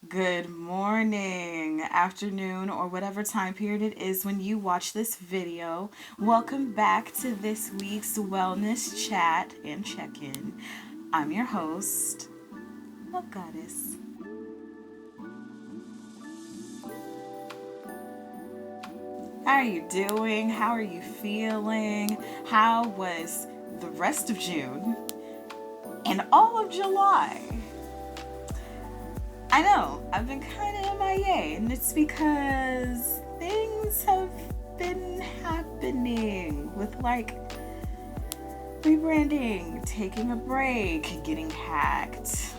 Good morning, afternoon, or whatever time period it is when you watch this video. Welcome back to this week's Wellness Chat and Check-In. I'm your host, Love Goddess. How are you doing? How are you feeling? How was the rest of June and all of July? I know, I've been kind of MIA, and it's because things have been happening with rebranding, taking a break, getting hacked.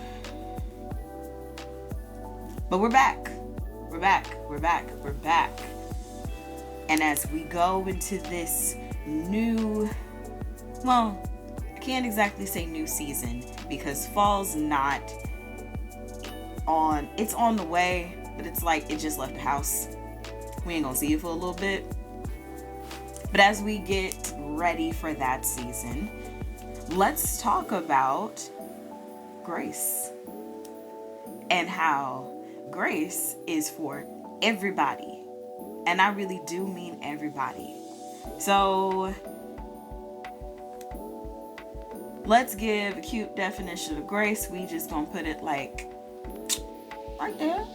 But we're back. We're back. And as we go into this new, well, I can't exactly say new season because fall's not on, it's on the way, but it's like it just left the house. We ain't gonna see it for a little bit. But as we get ready for that season, let's talk about grace and how grace is for everybody. And I really do mean everybody. So let's give a cute definition of grace. We just gonna put it like right there.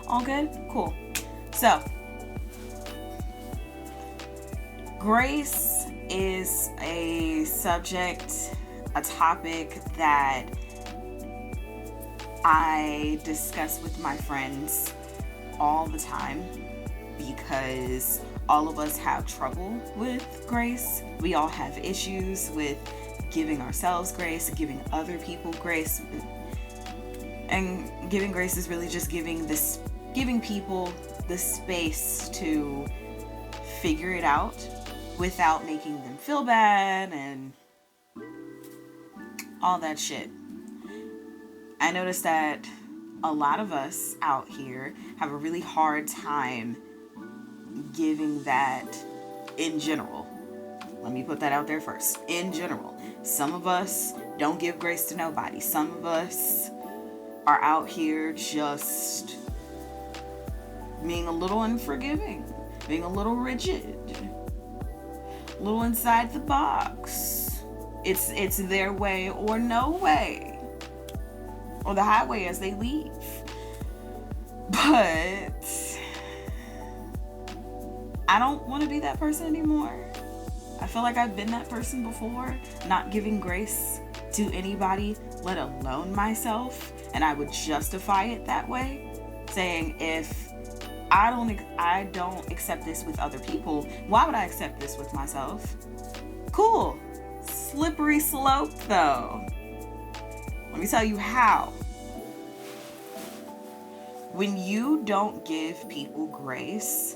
All good? Cool. So, grace is a subject, a topic that I discuss with my friends all the time because all of us have trouble with grace. We all have issues with giving ourselves grace, giving other people grace. And giving grace is really just giving people the space to figure it out without making them feel bad and all that shit. I noticed that a lot of us out here have a really hard time giving that in general. Let me put that out there first. In general, some of us don't give grace to nobody. Some of us are out here just being a little unforgiving, being a little rigid, a little inside the box. It's their way or no way, or the highway as they leave. But I don't want to be that person anymore. I feel like I've been that person before, not giving grace to anybody, let alone myself, and I would justify it that way, saying if I don't accept this with other people, why would I accept this with myself? Cool. Slippery slope though. Let me tell you how. When you don't give people grace,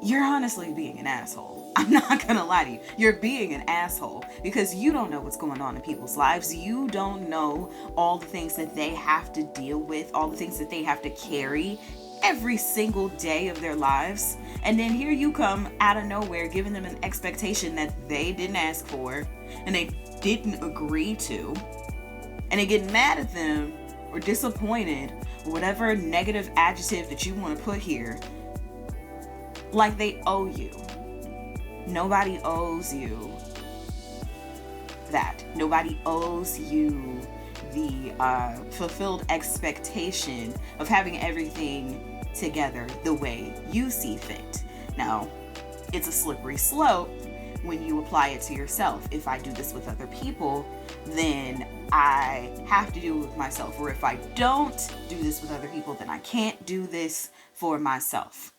you're honestly being an asshole. I'm not gonna lie to you. You're being an asshole because you don't know what's going on in people's lives. You don't know all the things that they have to deal with, all the things that they have to carry every single day of their lives. And then here you come out of nowhere giving them an expectation that they didn't ask for and they didn't agree to. And they get mad at them or disappointed or whatever negative adjective that you want to put here, like they owe you. Nobody owes you that. Nobody owes you the fulfilled expectation of having everything together the way you see fit. Now, it's a slippery slope when you apply it to yourself. If I do this with other people, then I have to do it with myself. Or if I don't do this with other people, then I can't do this for myself.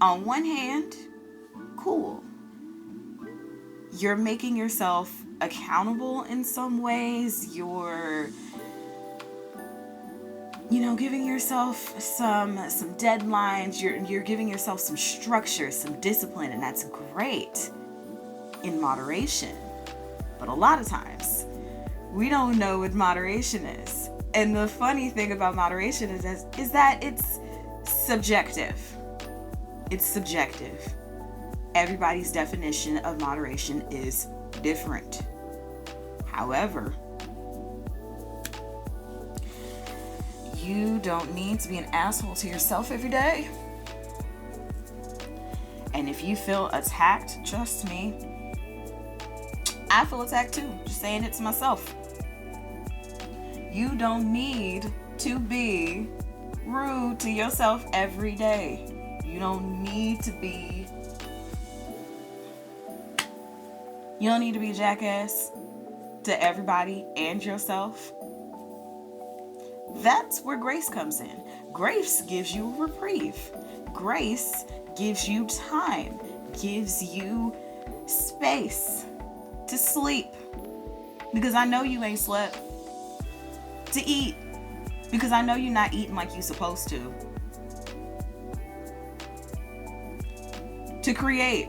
On one hand, cool. You're making yourself accountable in some ways. You're giving yourself some deadlines. You're giving yourself some structure, some discipline, and that's great in moderation. But a lot of times, we don't know what moderation is. And the funny thing about moderation is that it's subjective. It's subjective. Everybody's definition of moderation is different. However, you don't need to be an asshole to yourself every day. And if you feel attacked, trust me, I feel attacked too. Just saying it to myself. You don't need to be rude to yourself every day. You don't need to be a jackass to everybody and yourself. That's where grace comes in. Grace gives you a reprieve. Grace gives you time, gives you space to sleep. Because I know you ain't slept. To eat. Because I know you're not eating like you're supposed to. To create.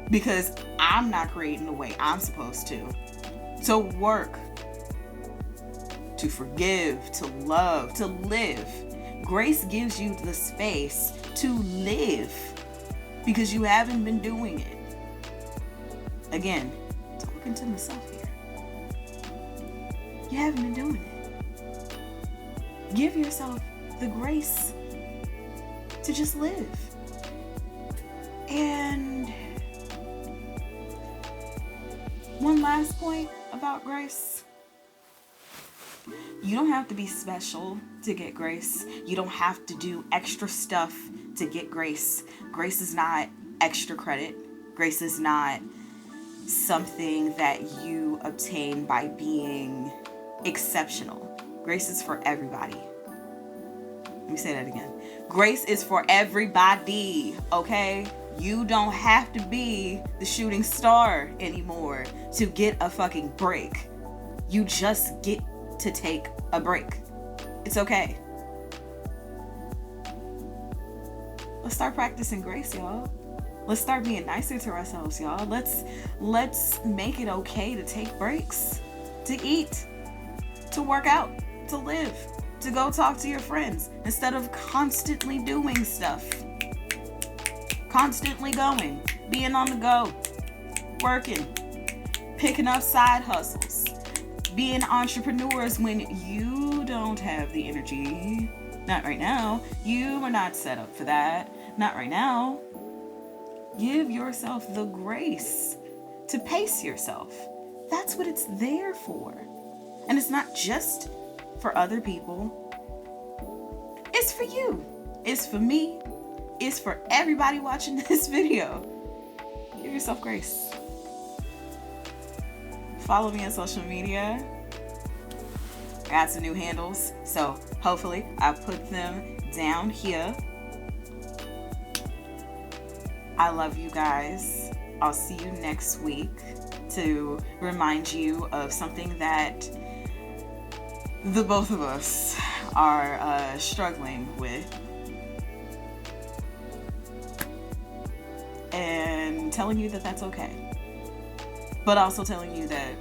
Because I'm not creating the way I'm supposed to. To work. To forgive. To love. To live. Grace gives you the space to live. Because you haven't been doing it. Again, talking to myself here. You haven't been doing it. Give yourself the grace to just live. And one last point about grace. You don't have to be special to get grace. You don't have to do extra stuff to get grace. Grace is not extra credit. Grace is not something that you obtain by being exceptional. Grace is for everybody. Let me say that again. Grace is for everybody, okay? You don't have to be the shooting star anymore to get a fucking break. You just get to take a break. It's okay. Let's start practicing grace, y'all. Let's start being nicer to ourselves, y'all. Let's make it okay to take breaks, to eat, to work out, to live, to go talk to your friends instead of constantly doing stuff. Constantly going, being on the go, working, picking up side hustles, being entrepreneurs when you don't have the energy. Not right now. You are not set up for that. Not right now. Give yourself the grace to pace yourself. That's what it's there for. And it's not just for other people. It's for you. It's for me. It's for everybody watching this video. Give yourself grace. Follow me on social media. I got some new handles, so hopefully I put them down here. I love you guys. I'll see you next week to remind you of something that the both of us are struggling with. And telling you that that's okay. But also telling you that